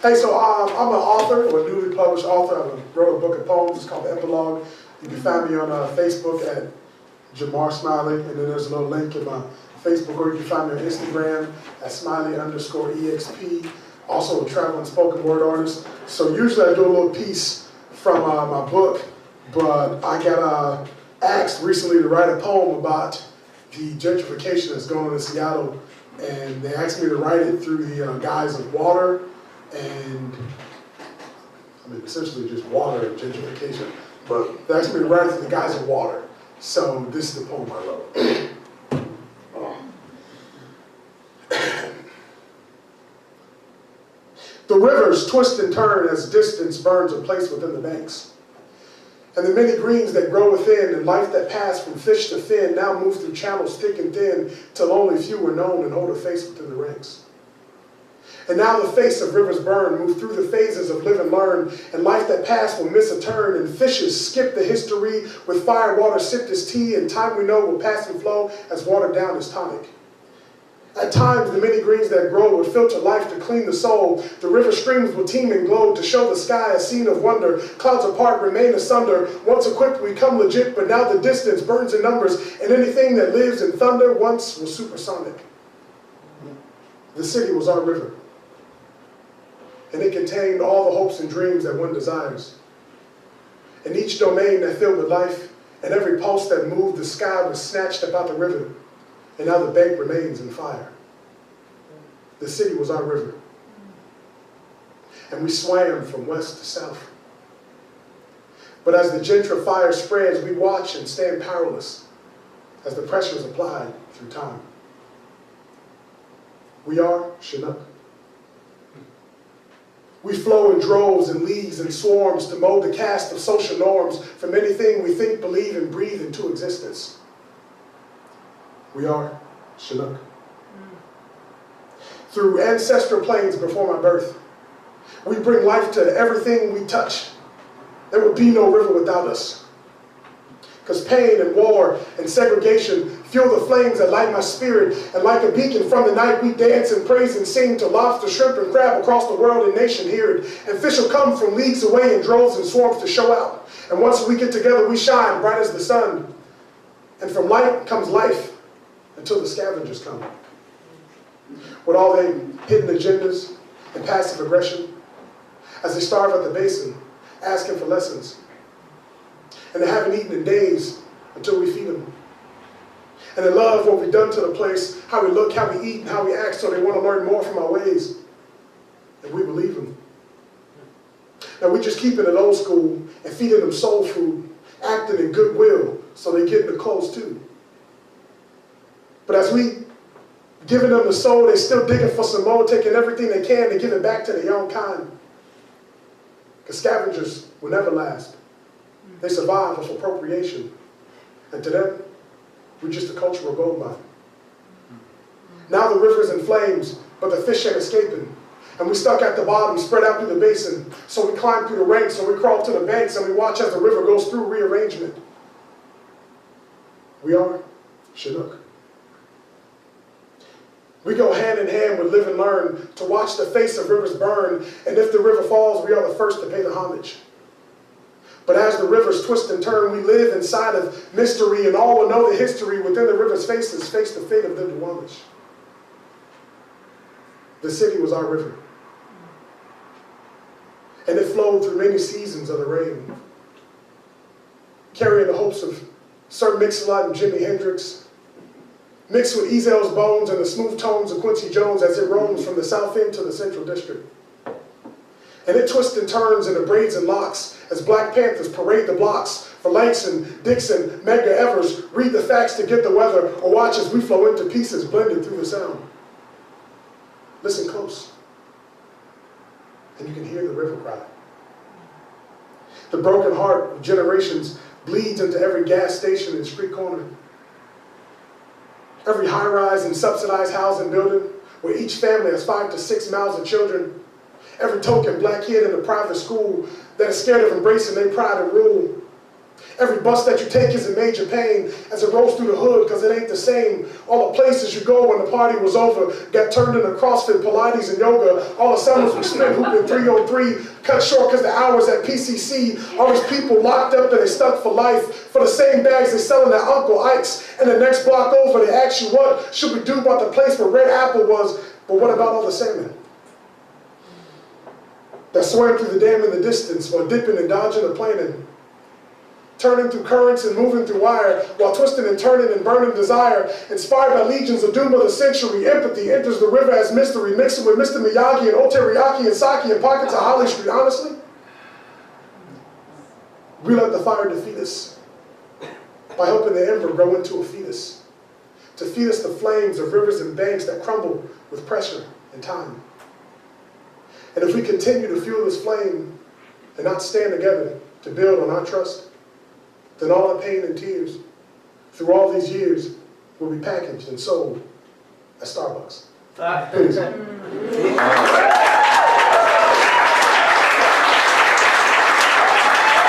Hey, so I'm an author, or a newly published author. I wrote a book of poems. It's called The Epilogue. You can find me on Facebook at Jamaar Smiley, and then there's a little link in my Facebook, or you can find me on Instagram at Smiley_EXP. Also a traveling spoken word artist. So usually I do a little piece from my book, but I got asked recently to write a poem about the gentrification that's going on in Seattle, and they asked me to write it through the guise of water, and I mean essentially just water and gentrification, but they asked me to write it through the guise of water. So this is the poem I wrote. The rivers twist and turn as distance burns a place within the banks. And the many greens that grow within, and life that passed from fish to fin, now move through channels thick and thin, till only few are known and hold a face within the ranks. And now the face of rivers burn, move through the phases of live and learn, and life that passed will miss a turn, and fishes skip the history, with fire water sipped as tea, and time we know will pass and flow as watered down as tonic. At times, the many greens that grow would filter life to clean the soul. The river streams will teem and glow to show the sky a scene of wonder. Clouds apart remain asunder. Once equipped, we come legit, but now the distance burns in numbers, and anything that lives in thunder once was supersonic. The city was our river, and it contained all the hopes and dreams that one desires. And each domain that filled with life, and every pulse that moved the sky was snatched up out the river. And now the bank remains in fire. The city was our river. And we swam from west to south. But as the gentrifier spreads, we watch and stand powerless as the pressure is applied through time. We are Chinook. We flow in droves and leagues and swarms to mold the cast of social norms from anything we think, believe, and breathe into existence. We are Chinook. Through ancestral plains before my birth, we bring life to everything we touch. There would be no river without us. Because pain and war and segregation fuel the flames that light my spirit, and like a beacon from the night we dance and praise and sing to lobster, shrimp, and crab across the world and nation hear it. And fish will come from leagues away in droves and swarms to show out. And once we get together, we shine bright as the sun. And from light comes life, until the scavengers come. With all their hidden agendas and passive aggression, as they starve at the basin, asking for lessons. And they haven't eaten in days until we feed them. And they love what we've done to the place, how we look, how we eat, and how we act, so they want to learn more from our ways. And we believe them. Now we just keeping it old school and feeding them soul food, acting in goodwill, so they get in the clothes too. But as we giving them the soul, they're still digging for some more, taking everything they can to give it back to their own kind. Because scavengers will never last. They survive off appropriation. And to them, we're just a cultural gold mine. Now the river's in flames, but the fish ain't escaping. And we stuck at the bottom, spread out through the basin. So we climb through the ranks, so we crawl to the banks, and we watch as the river goes through rearrangement. We are Chinook. We go hand in hand with live and learn to watch the face of rivers burn, and if the river falls, we are the first to pay the homage. But as the rivers twist and turn, we live inside of mystery, and all will know the history within the river's faces face the fate of the Duwamish. The city was our river, and it flowed through many seasons of the rain, carrying the hopes of Sir Mix-a-Lot and Jimi Hendrix, mixed with Ezel's bones and the smooth tones of Quincy Jones as it roams from the South End to the Central District. And it twists and turns in the braids and locks as Black Panthers parade the blocks for Langston, Dixon, Medgar Evers, read the facts to get the weather, or watch as we flow into pieces blended through the sound. Listen close, and you can hear the river cry. The broken heart of generations bleeds into every gas station and street corner. Every high-rise and subsidized housing building where each family has 5 to 6 mouths of children. Every token black kid in a private school that is scared of embracing their pride and rule. Every bus that you take is in major pain as it rolls through the hood because it ain't the same. All the places you go when the party was over got turned into CrossFit, Pilates, and yoga. All the summers we spent hooping 303 cut short because the hours at PCC. All these people locked up and they stuck for life for the same bags they selling at Uncle Ike's. And the next block over they ask you what should we do about the place where Red Apple was, but what about all the salmon that swam through the dam in the distance or dipping and dodging or planing? Turning through currents and moving through wire, while twisting and turning and burning desire, inspired by legions of doom of the century, empathy enters the river as mystery, mixing with Mr. Miyagi and Oteriyaki and Saki and pockets of Holly Street. Honestly, we let the fire defeat us by helping the ember grow into a fetus, to feed us the flames of rivers and banks that crumble with pressure and time. And if we continue to fuel this flame and not stand together to build on our trust, then all the pain and tears through all these years will be packaged and sold at Starbucks. Peace.